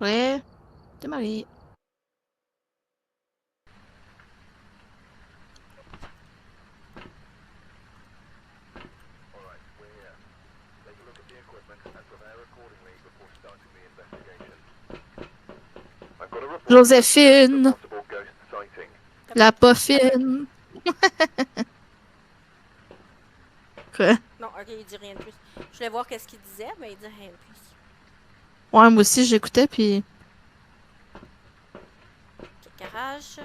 Ouais, t'es marié. Joséphine, T'as peu. la poffine. Quoi? Non, ok, il dit rien de plus. Je voulais voir qu'est-ce qu'il disait, mais il dit rien de plus. Ouais, moi aussi, j'écoutais, puis Ok, garage.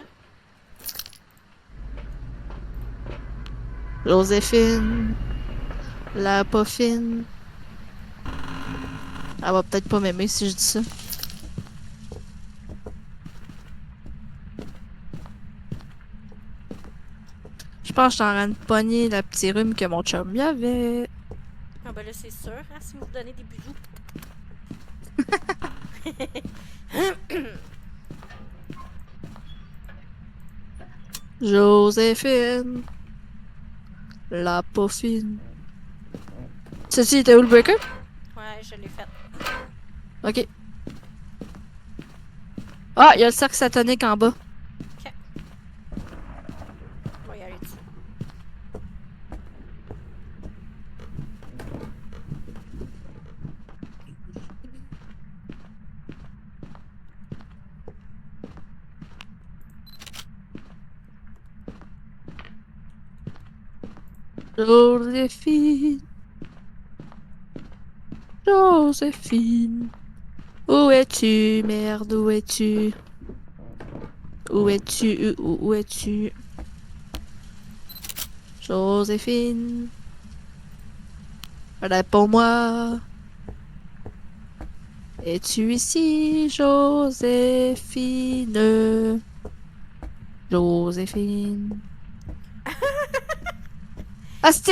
Joséphine, la poffine. Elle va peut-être pas m'aimer si je dis ça. Je pense que je suis en train de pogner la petite rhume que mon chum y avait. Ah ben là, c'est sûr, hein, si vous donnez des bisous. Joséphine, la poffine. Ceci était où le breaker? Ouais, je l'ai fait. Ok. Ah, il y a le cercle satanique en bas. Ok, on va y aller dessus. Joséphine, Joséphine. Où es-tu, merde, où es-tu? Où es-tu? Où es-tu? Joséphine, réponds-moi. Es-tu ici, Joséphine? Joséphine. Asti!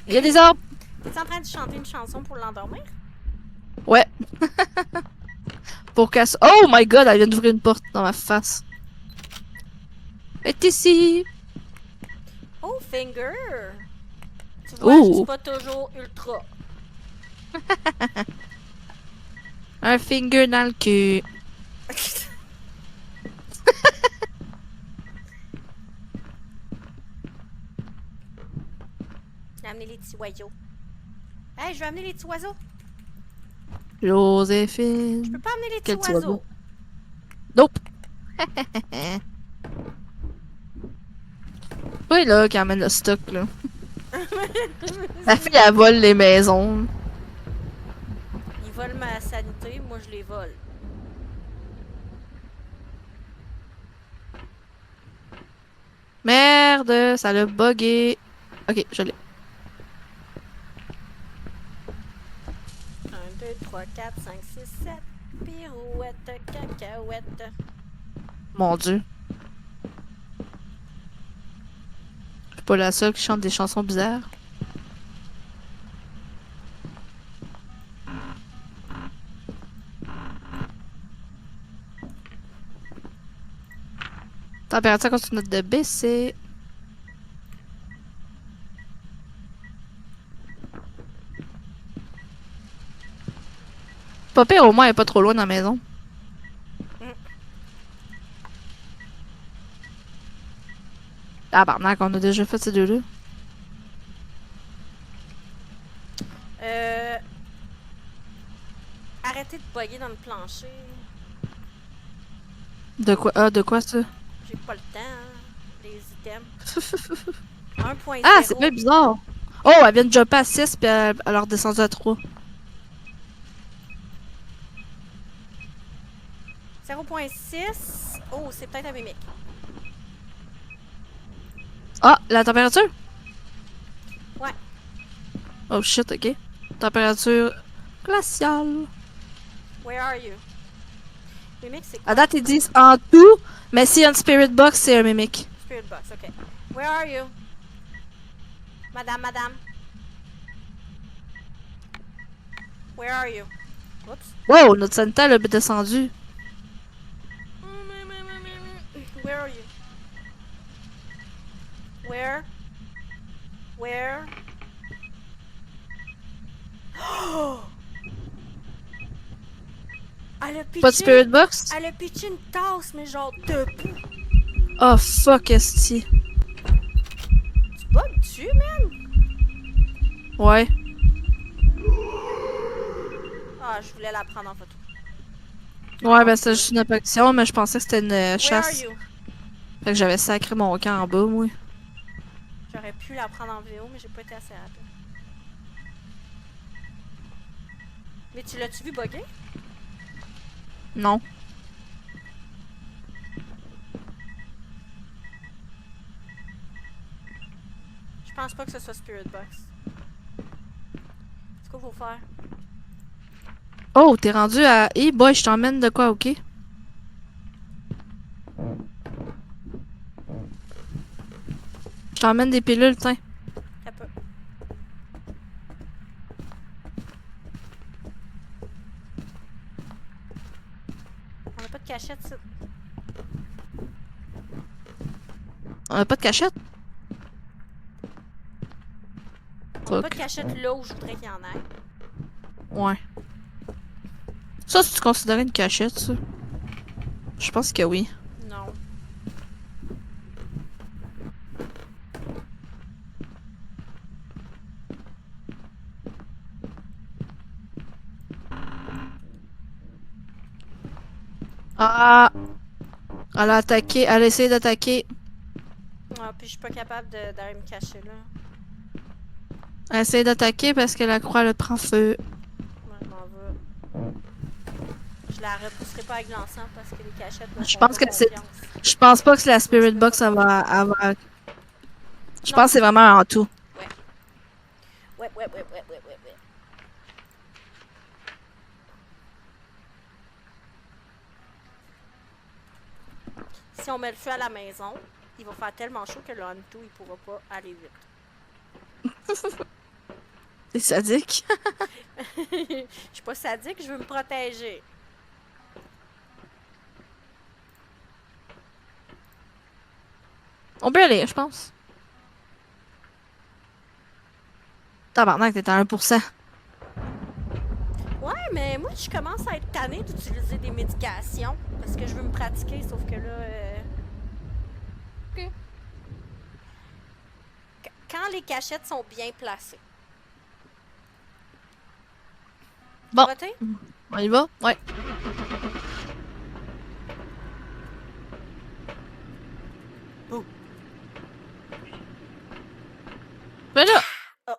Il y a des arbres! T'es en train de chanter une chanson pour l'endormir? Ouais, pour qu'elle... Oh my god, elle vient d'ouvrir une porte dans ma face. Est ici! Oh, finger! Tu vois, je dis Oh! pas toujours ultra. Un finger dans le cul. J'ai amené les petits oiseaux. Hey, je vais amener les petits oiseaux. Je peux Joséphine. pas amener les petits Quel petit oiseau. oiseaux. Nope. Oui, là, qui amène le stock, là. La fille, elle vole les maisons. Ils volent ma sanité, moi je les vole. Merde, ça l'a bugué. Ok, je l'ai. Un, 2, 3, 4, 5, 6, 7. Pirouette, cacahuète. Mon Dieu. Je suis pas la seule qui chante des chansons bizarres. Température continue de baisser. Pas pire, au moins, elle est pas trop loin de la maison. Mm. Tabarnak, on a déjà fait ces deux-là. Euh, Arrêtez de bugger dans le plancher. De quoi? Ah, de quoi ça? J'ai pas le temps, hein. Les items. Ah, c'est 1.0. bien bizarre. Oh, elle vient de jumper à 6 puis elle a redescendu à 3. 0.6. Oh, c'est peut-être un mimique. Ah, la température? Ouais. Oh shit, ok. Température glaciale. Where are you? Mimic, c'est À quoi? date, ils disent en tout, mais s'il y a une spirit box, c'est un mimic. Spirit box, ok. Where are you? Madame, madame. Where are you? Oups. Wow, notre sanitaire a descendu. Where are you? Where? Where? Elle a Pas de pitché. spirit box? Elle a pitché une tasse, mais genre debout. Oh fuck, esti. Tu bugs-tu, man? Ouais. Ah, je voulais la prendre en photo. Ouais, ben c'était juste une apparition, mais je pensais que c'était une Where are chasse. you? Fait que j'avais sacré mon camp en bas, moi. J'aurais pu la prendre en vidéo, mais j'ai pas été assez rapide. Mais tu l'as-tu vu bugger? Non. Je pense pas que ce soit Spirit Box. C'est quoi qu'il faut faire? Oh, t'es rendu à... Eh boy, je t'emmène de quoi, ok? Je t'emmène des pilules, tiens. T'as pas. On a pas de cachette, ça. On a pas de cachette? On a pas Fuck. de cachette là où je voudrais qu'il y en ait. Ouais. Ça, si tu considérais une cachette, ça? Je pense que oui. Non. Ah! Elle a attaqué. Elle a essayé d'attaquer. Ah, puis je suis pas capable d'aller me cacher là. Elle a essayé d'attaquer parce que la croix le prend feu. Moi, je m'en vais. Je la repousserai pas avec l'encens parce que les cachettes me Je font pense pas que c'est... confiance. Je pense pas que c'est la Spirit Box, elle va... Je Non. pense que c'est vraiment en tout. Ouais. Si on met le feu à la maison, il va faire tellement chaud que le Hantu, il pourra pas aller vite. C'est sadique. Je suis pas sadique, je veux me protéger. On peut aller, je pense. Tabarnak, t'es à 1%. Ouais, mais moi, je commence à être tannée d'utiliser des médications parce que je veux me pratiquer, sauf que là... Ok. Quand les cachettes sont bien placées. Bon. Voter? On y va? Ouais. Oh. Mais là, Oh.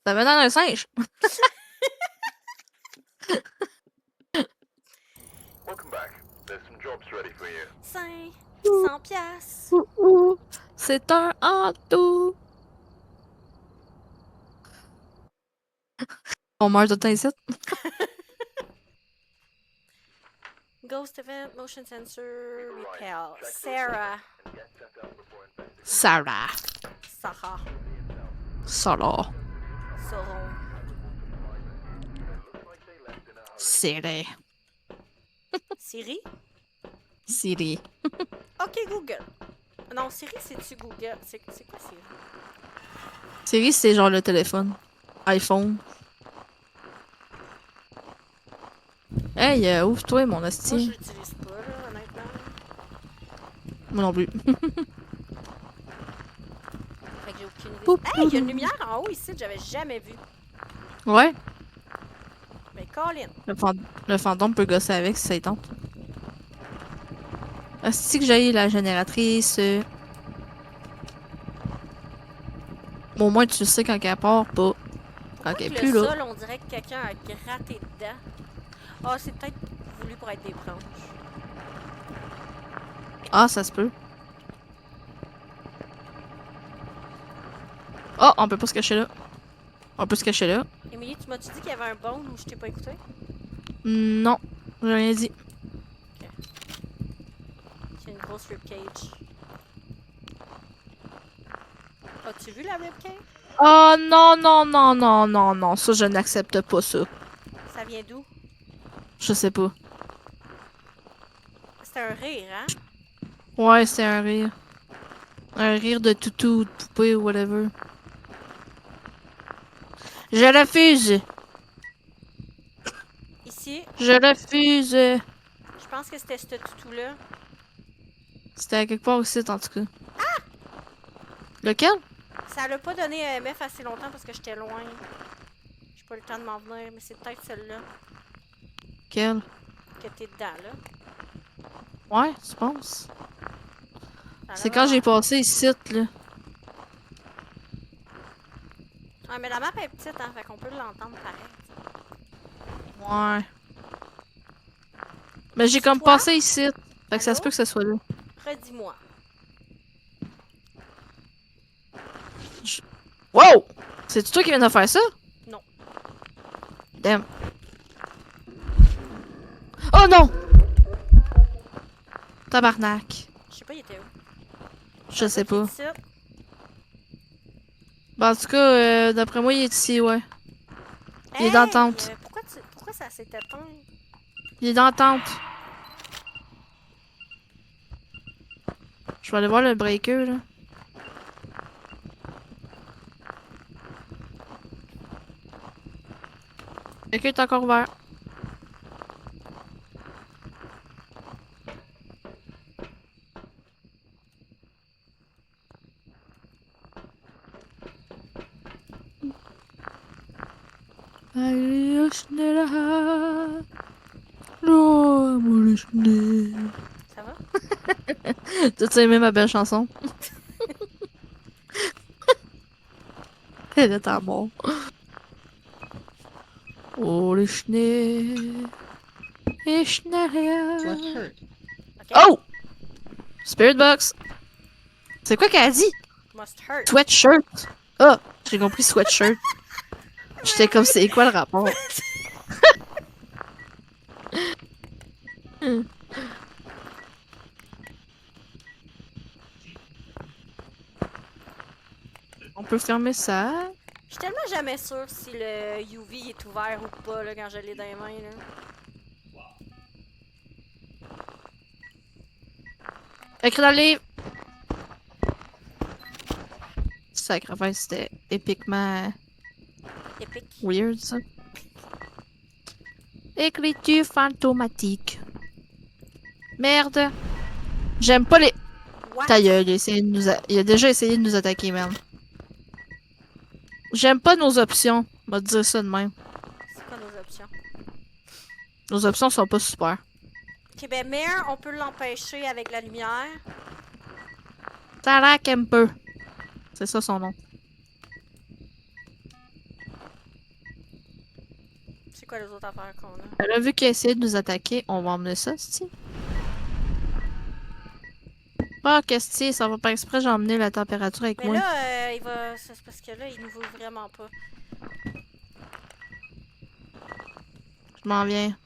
ça va dans un singe. Welcome back. There's some jobs ready for you. 500 piastres. C'est un hantou. On meurt de temps ici. Ghost event, motion sensor, repel. Sarah. Sarah. Sarah. Sarah. Sauron. Siri. Siri? Siri. Ok, Google. Non, Siri, c'est-tu Google? C'est quoi Siri? Siri, c'est genre le téléphone. iPhone. Hey, ouvre-toi, mon Moi, je hostie. l'utilise pas, là, honnêtement. Moi non plus. Fait que j'ai aucune idée. Poup, Hey, il y a une lumière en haut ici que j'avais jamais vue. Ouais. Mais Colin. Le fantôme peut gosser avec si ça y tente. Est-ce que j'ai la génératrice? Bon, au moins, tu sais quand elle part, pas quand elle est Le plus là. sol, on dirait que quelqu'un a gratté dedans. Ah, c'est peut-être voulu pour être des branches. Ah, ça se peut. Oh, on peut pas se cacher là. On peut se cacher là. Émilie, tu m'as-tu dit qu'il y avait un bone ou je t'ai pas écouté? Non, j'ai rien dit. C'est une grosse ribcage. As-tu vu la ribcage? Oh non, non, non, non, non, non. Ça, je n'accepte pas ça. Ça vient d'où? Je sais pas. C'est un rire, hein? Ouais, c'est un rire. Un rire de toutou ou de poupée ou whatever. Je refuse. Ici, ici. Je refuse. Je pense que c'était ce toutou-là. C'était à quelque part aussi, en tout cas. Lequel? Ça l'a pas donné EMF assez longtemps parce que j'étais loin. J'ai pas eu le temps de m'en venir, mais c'est peut-être celle-là Quel? que t'es dedans, là. Ouais, tu penses? Ça a C'est l'air quand j'ai vraiment- passé ici, là. Ouais, mais la map est petite, hein, fait qu'on peut l'entendre pareil. Ouais. Mais j'ai comme Toi? passé ici. Fait que ça se Allô? peut que ce soit là. Redis-moi. Wow! C'est toi qui viens de faire ça? Non. Damn. Oh non! Tabarnak. Je sais pas, il était où? Je sais pas. Ici. Bah, en tout cas, d'après moi, il est ici, ouais. Il est dans la Hey, tente. pourquoi ça s'est éteint? Il est dans la tente. Je vais aller voir le breaker, là. Le breaker est encore ouvert. Ça va? T'as-tu aimé ma belle chanson? Elle est à mort. Oh, le Schnee. Et Schnee. Ok. Oh! Spirit Box. C'est quoi qu'elle a dit? Must hurt. Sweatshirt. Ah, j'ai compris sweatshirt. J'étais comme, c'est quoi le rapport? On peut fermer ça. Je suis tellement jamais sûre si le UV est ouvert ou pas là, quand je l'ai dans les mains. Là. Écrit dans le livre. Sacrifice, c'était épiquement Épique. weird, ça. Écriture fantomatique. Merde. J'aime pas les... What? Ta gueule, il a déjà essayé de nous attaquer, même. J'aime pas nos options. On va te dire ça de même. C'est quoi nos options? Nos options sont pas super. Ok, ben Mare, on peut l'empêcher avec la lumière. Sarah Kemper. C'est ça son nom. C'est quoi les autres affaires qu'on a? Elle a vu qu'il a essayé de nous attaquer. On va emmener ça, c'ti. Ah, qu'est-ce que ça va pas exprès, j'ai emmené la température avec Mais moi. là, il va. C'est parce que là, il nous veut vraiment pas. Je m'en viens.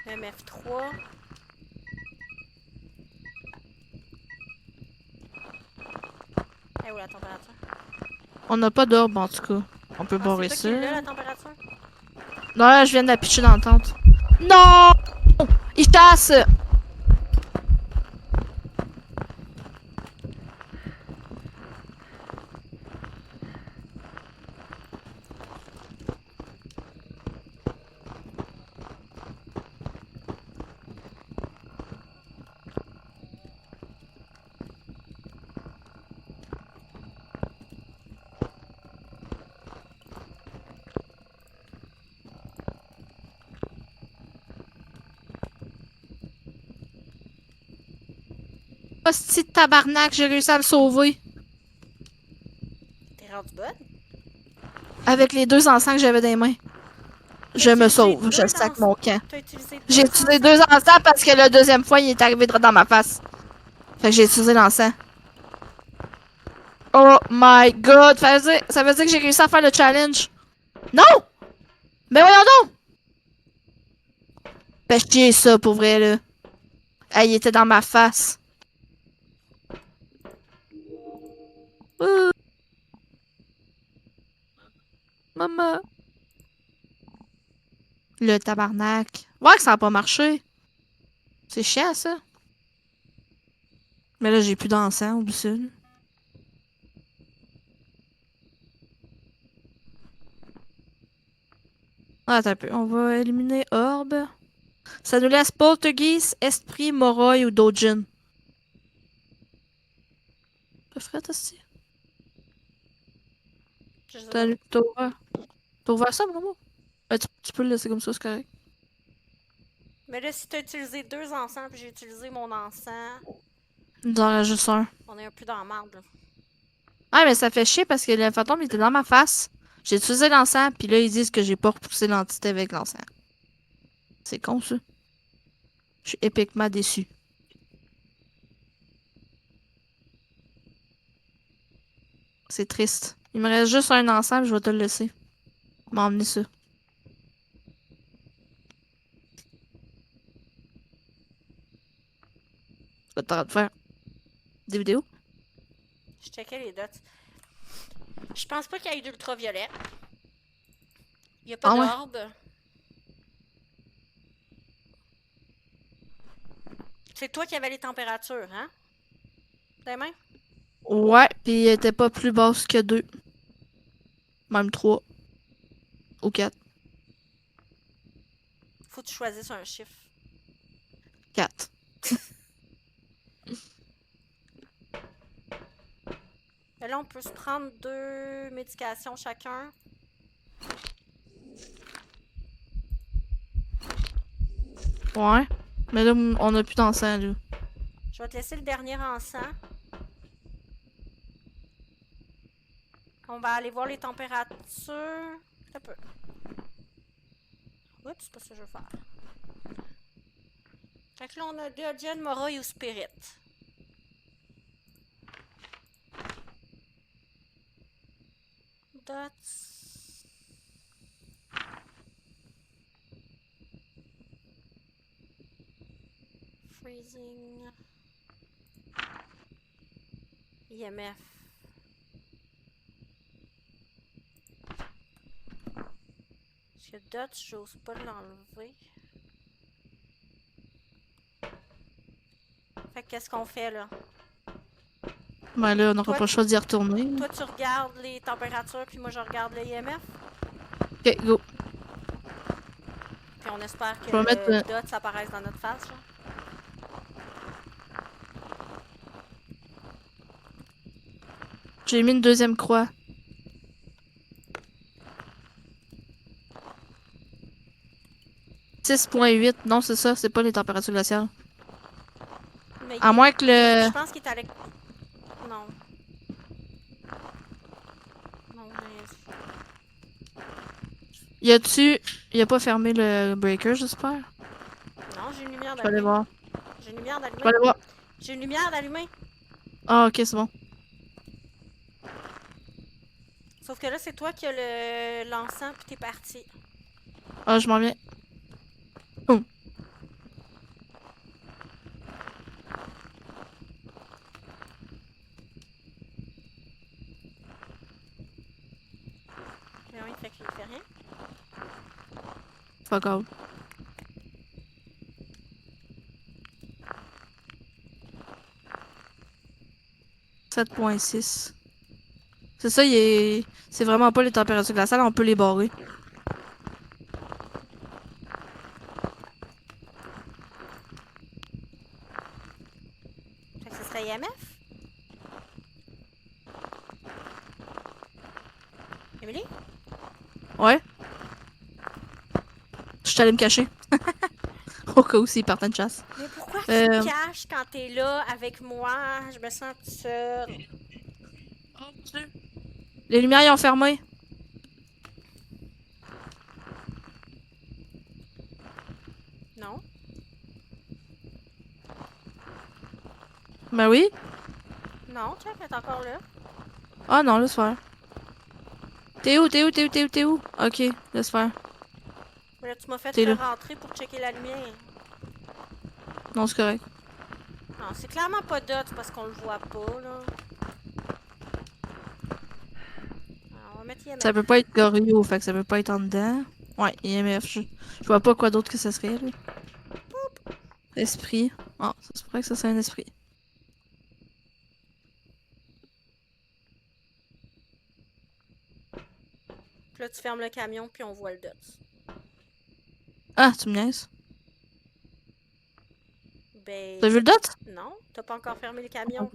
MF3. Eh où la température? On n'a pas d'orbe en tout cas. On peut barrer C'est ça. toi qui l'as, la température? Non, là, je viens de la pitcher dans la tente. Non! Il chasse! Hostie de tabarnak, j'ai réussi à le sauver. T'es rendu bonne? Avec les deux encens que j'avais dans les mains. Je me sauve, je sac mon camp. T'as utilisé deux J'ai utilisé encens? deux encens parce que la deuxième fois, il est arrivé droit dans ma face. Fait que j'ai utilisé l'encens. Oh my god, ça veut dire que j'ai réussi à faire le challenge. Non! Mais voyons donc! Fait chier ça, pour vrai, là. Hey, il était dans ma face. Maman. Le tabarnak. Ouais que ça a pas marché. C'est chiant, ça. Mais là, j'ai plus d'encens, oublie ça. Ah, attends un peu. On va éliminer Orbe. Ça nous laisse Poltergeist, Esprit, Moroi ou Dojin. Pas frais, aussi. Je sais T'as pas. t'as ouvert ça, Momo? Tu peux le laisser comme ça, c'est correct. Mais là, si t'as utilisé 2 encens puis j'ai utilisé mon encens, Il nous en reste juste un. on est un peu dans la merde, là. Ah, mais ça fait chier parce que le fantôme il était dans ma face. J'ai utilisé l'encens, puis là, ils disent que j'ai pas repoussé l'entité avec l'encens. C'est con, ça. Je suis épiquement déçu. C'est triste. Il me reste juste un encens, puis je vais te le laisser. M'emmener ça. Tu vas t'arrêter de faire des vidéos? Je checkais les dots. Je pense pas qu'il y ait d'ultraviolet. Il y a pas Ah ouais? d'orbe. C'est toi qui avais les températures, hein? Des mains? Ouais, puis il était pas plus basse que 2. Même 3 ou 4. Faut que tu choisisses un chiffre. 4. Mais là, on peut se prendre 2 médications chacun. Ouais. Mais là, on a plus d'encens, là. Je vais te laisser le dernier encens. On va aller voir les températures. Un peu. Oups, c'est pas ça que je veux faire. Fait que là, on a Dodgen, Moroi ou Spirit. Dots. Freezing. IMF. Parce que Dots, j'ose pas l'enlever. Fait que qu'est-ce qu'on fait là? Ben là, on n'aura Toi, pas le choix d'y retourner. Toi, tu regardes les températures, puis moi, je regarde le IMF. Ok, go. Puis on espère que Je vais mettre. le dot apparaisse dans notre face, genre. J'ai mis une deuxième croix. « 6,8. Non, c'est ça, c'est pas les températures glaciales. Mais À moins que le. je pense qu'il est à Non. Non, mais... Y a-tu. Il a pas fermé le breaker, j'espère? Non, j'ai une lumière Je vais aller d'allumée. voir. J'ai une lumière Je vais d'allumée. aller voir. J'ai une lumière d'allumée. Ah, ok, c'est bon. Sauf que là, c'est toi qui as l'encens, puis t'es parti. Ah, je m'en viens. Hum. Mais oui, fait qu'il fait rien. Fuck all. « 7,6. C'est ça, il est. C'est vraiment pas les températures glaciales, on peut les barrer. Fait que ce serait IMF. Emily? Ouais? Je suis allée me cacher. Au cas où s'ils partent de chasse. Mais pourquoi tu Euh. te caches quand t'es là avec moi? Je me sens toute seule. Oh mon dieu. Les lumières, ils ont fermé. Non? Ben oui. Non, check, elle est encore là. Ah non, laisse faire. T'es où, t'es où, t'es où, t'es où, t'es où? Ok, laisse faire. Mais là, tu m'as fait T'es là. rentrer pour checker la lumière. Non, c'est correct. Non, c'est clairement pas dot parce qu'on le voit pas, là. Alors, on va mettre IMF. Ça peut pas être Gorio, fait que ça peut pas être en dedans. Ouais, IMF. Je vois pas quoi d'autre que ça serait, là. Esprit. Ah, ça se pourrait que ça soit un esprit. Puis là, tu fermes le camion, puis on voit le dot. Ah, tu me niaises. Ben, T'as vu le dot? non, t'as pas encore fermé le camion.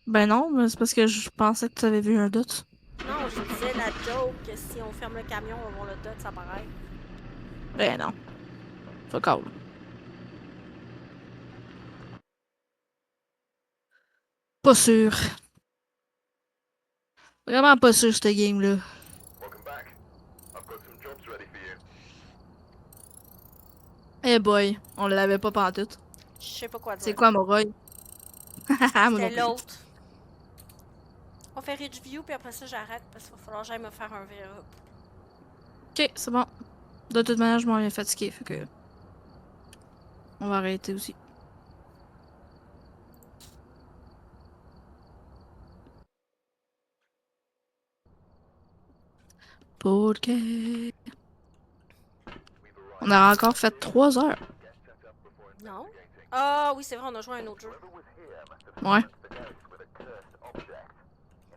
Ben non, mais c'est parce que je pensais que tu avais vu un dot. Non, je disais la joke que si on ferme le camion, on va voir le dot, ça paraît. Ben non. Fuck all. Pas sûr. Vraiment pas sûr, cette game-là. Welcome back. I've got some jobs ready for you. Eh boy, on l'avait pas pantoute. Je sais pas quoi dire. C'est quoi, Moroy? Haha, moi non C'était plus. l'autre. On fait Ridge View, puis après ça, j'arrête parce qu'il va falloir que j'aille me faire un verre. Ok, c'est bon. De toute manière, je m'en viens fatigué, fait que... On va arrêter aussi. Podcast. On a encore fait 3 heures. Non? Ah oui, c'est vrai, on a joué à un autre jeu. Ouais.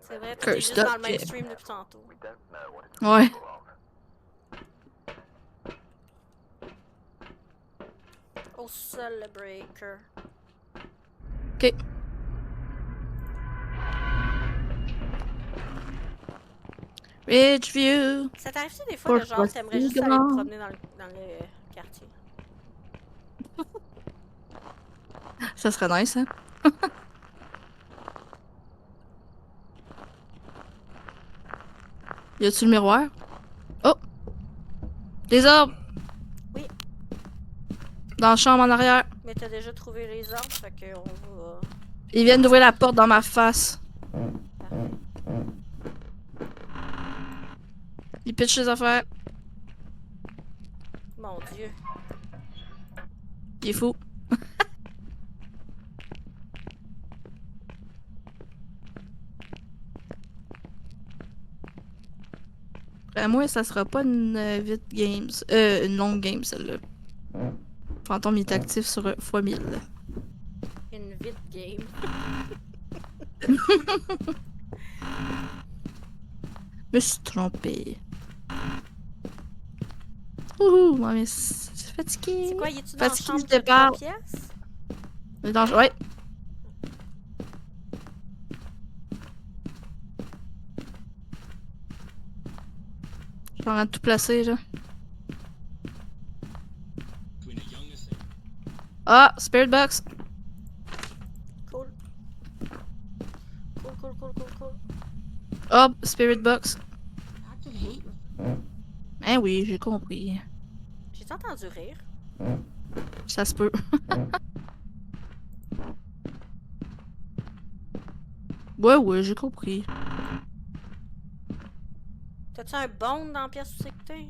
C'est vrai, t'es Cursed juste dans le même object. stream depuis tantôt. Ouais. Oh, Celebraker. Ok. Ridgeview. Ça t'arrive-tu des fois que genre Pourquoi t'aimerais si juste aller te grand? promener dans le quartier? Ça serait nice, hein? Y a-tu le miroir? Oh! Des arbres! Oui. Dans la chambre en arrière. Mais t'as déjà trouvé les arbres, fait qu'on va... Ils viennent d'ouvrir la porte dans ma face. Ils pitchent les affaires. Mon Dieu. Il est fou. Moi, ça sera pas une vite games. Une longue game, celle-là. Fantôme est actif sur x1000. Une vite game. Me suis trompé. Ouh, ouais, mais c'est fatigué. C'est quoi, y est-tu dans la Fatigué chambre du de 3 départ. pièces? Ouais. Je suis en train de tout placer, là. Ah, Spirit Box. Cool. Cool. Hop, Spirit Box. Eh oui, j'ai compris. J'ai entendu rire. Ça se peut. Ouais, j'ai compris. T'as-tu un bond dans la pièce où c'est que t'es?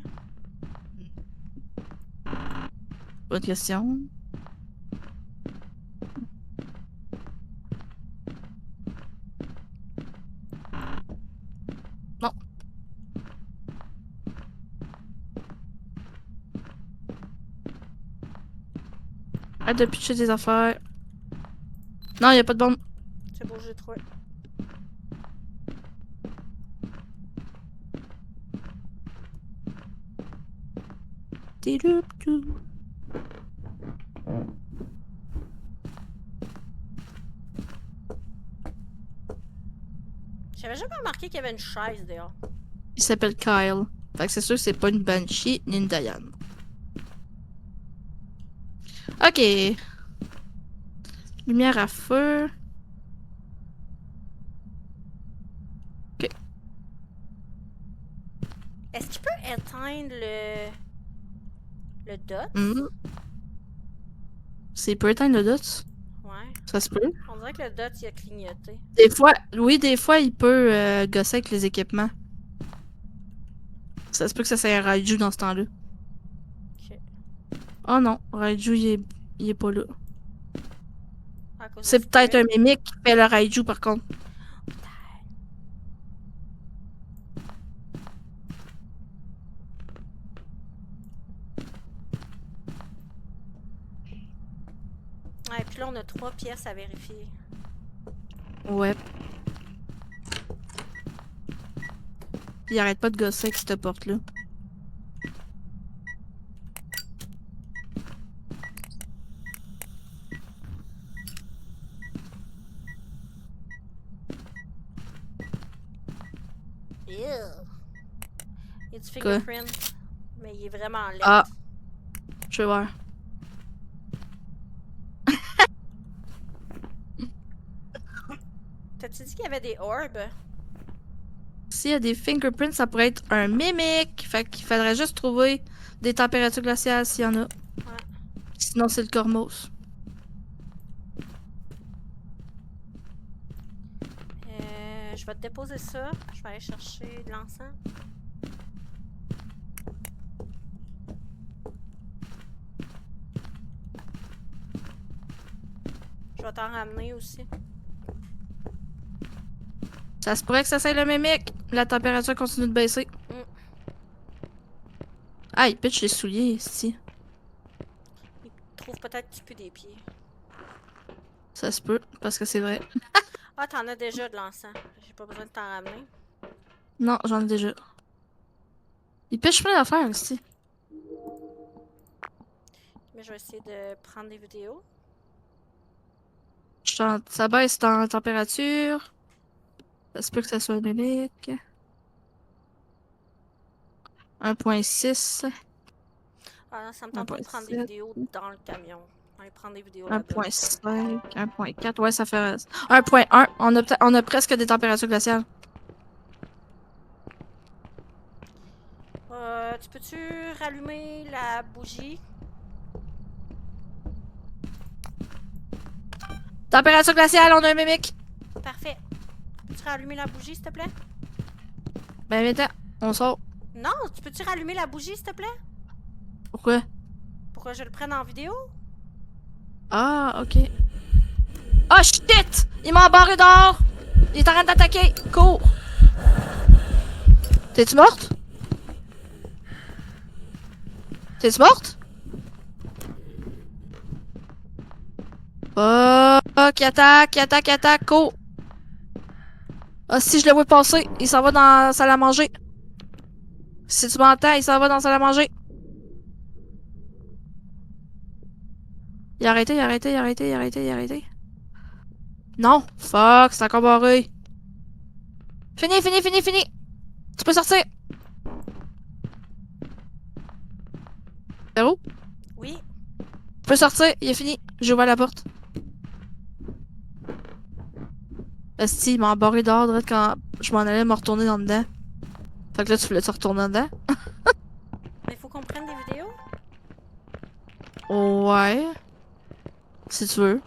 Bonne question. Non. Arrête de pitcher des affaires. Non, y a pas de bombe. C'est beau, j'ai trouvé. Tiloup-tou. J'avais jamais remarqué qu'il y avait une chaise dehors. Il s'appelle Kyle. Fait que c'est sûr que c'est pas une Banshee ni une Diane. Ok. Lumière à feu. Ok. Est-ce qu'il peut éteindre le dot? Hmm. C'est peut éteindre le dot. Ouais. Ça se peut. On dirait que le dot, il a clignoté. Des fois, oui, des fois, il peut gosser avec les équipements. Ça se peut que ça soit un Raiju dans ce temps-là. Ok. Oh non, Raiju, il est pas là. À cause C'est de peut-être un Spirit. mimique qui fait le Raiju, par contre. Ouais, puis là, on a 3 pièces à vérifier. Ouais. Puis il arrête pas de gosser avec cette porte-là. Il y a du Quoi? fingerprint. Mais il est vraiment laid. Ah. Je vais voir. T'as-tu dit qu'il y avait des orbes? S'il y a des fingerprints, ça pourrait être un mimic. Fait qu'il faudrait juste trouver des températures glaciales s'il y en a. Ouais. Sinon, c'est le cormos. Je vais te déposer ça. Je vais aller chercher de l'encens. Je vais t'en ramener aussi. Ça se pourrait que ça soit le mimic. La température continue de baisser. Mm. Ah, il pitch les souliers ici. Il trouve peut-être qu'il pue des pieds. Ça se peut, parce que c'est vrai. Ah, t'en as déjà de l'encens. J'ai pas besoin de t'en ramener. Non, j'en ai déjà. Il pitch plein d'affaires ici. Mais je vais essayer de prendre des vidéos. Ça baisse en température. Ça se peut que ça soit un mimic. 1.6. Ah non, ça me tente pas de prendre des 1.7. vidéos dans le camion. On va prendre des vidéos là-bas. 1.5, 1.4, ouais, ça fait 1.1. On a presque des températures glaciales. Tu peux-tu rallumer la bougie? Température glaciale, on a un mimic. Parfait. Peux-tu rallumer la bougie, s'il te plaît? Ben, viens, on sort. Non, tu peux-tu rallumer la bougie, s'il te plaît? Pourquoi? Pour que je le prenne en vidéo? Ah, ok. Oh shit! Il m'a embarré dehors! Il est en train d'attaquer! Cours! T'es-tu morte? T'es-tu morte? Fuck, il attaque, cours! Ah, si je le vois passer, il s'en va dans la salle à manger. Si tu m'entends, il s'en va dans la salle à manger. Il a arrêté, il a arrêté, il a arrêté, il a arrêté, il a arrêté. Non! Fuck, c'est encore barré. Fini, fini, fini, fini! Tu peux sortir! Zéro? Oui. Tu peux sortir, il est fini. J'ai ouvert la porte. Esti, il m'a embarré dehors direct quand je m'en allais me retourner dans dedans. Fait que là, tu voulais te retourner dedans? Mais il faut qu'on prenne des vidéos? Ouais. Si tu veux.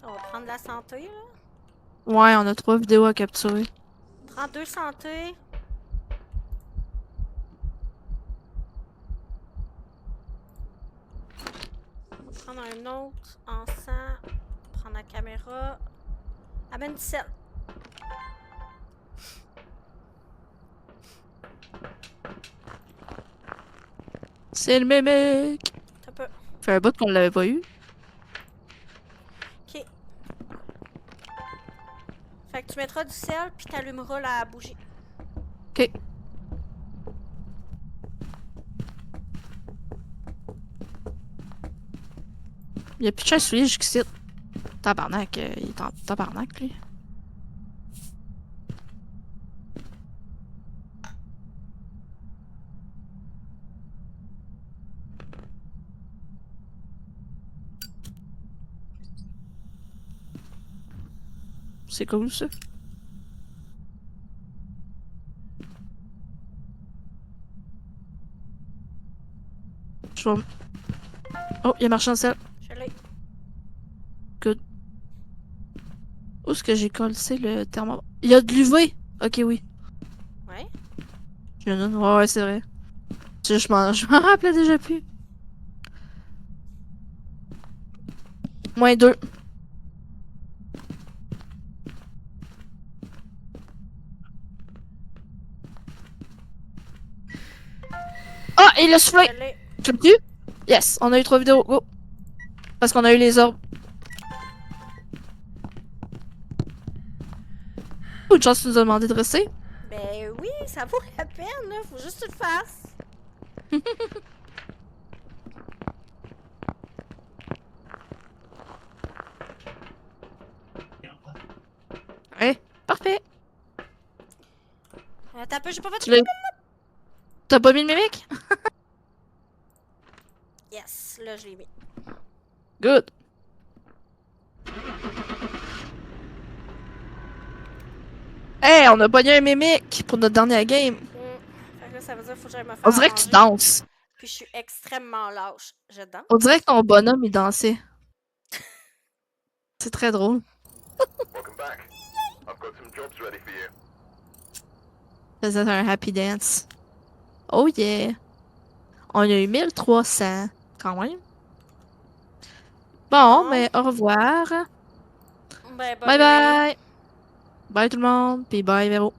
On va prendre la santé, là. Ouais, on a 3 vidéos à capturer. Prends 2 santé. On va prendre un autre encens. Prendre la caméra. Amène du sel. C'est le mimic! Un peu. Fait un bout qu'on l'avait pas eu. Ok. Fait que tu mettras du sel puis t'allumeras la bougie. Ok. Il a plus de soulier jusqu'ici. Tabarnak, il est en tabarnak, lui. C'est cool, ça. Je vais... Oh, il a marché en sel. Je l'ai. Où est-ce que j'ai collé le thermomètre? Il y a de l'UV! Ok, oui. Ouais. Ouais, c'est vrai. Je m'en rappelais déjà plus. -2. Ah, il a soufflé! Je l'ai. Tu le tues? Yes, on a eu 3 vidéos, go! Parce qu'on a eu les orbes. Une chance tu nous as demandé de rester. Ben oui, ça vaut la peine, là. Faut juste que tu le fasses. Ouais, parfait. Attends un peu, j'ai pas Tu votre... l'as... T'as pas mis le mimique? Yes, là, je l'ai mis. Good. Hey, on a pogné un mimique pour notre dernière game. Fait que là, ça veut dire qu'il faut que j'aille me faire On à dirait que tu manger. danses. Puis je suis extrêmement lâche. Je danse. On dirait que ton bonhomme, il dansait. C'est très drôle. Welcome back. I've got some jobs ready for you. Faisait un happy dance. Oh yeah. On a eu 1300. Quand même. Bon, Bon. mais au revoir. Ben, bonne Bye nuit. bye. Bye tout le monde. Puis bye Véro.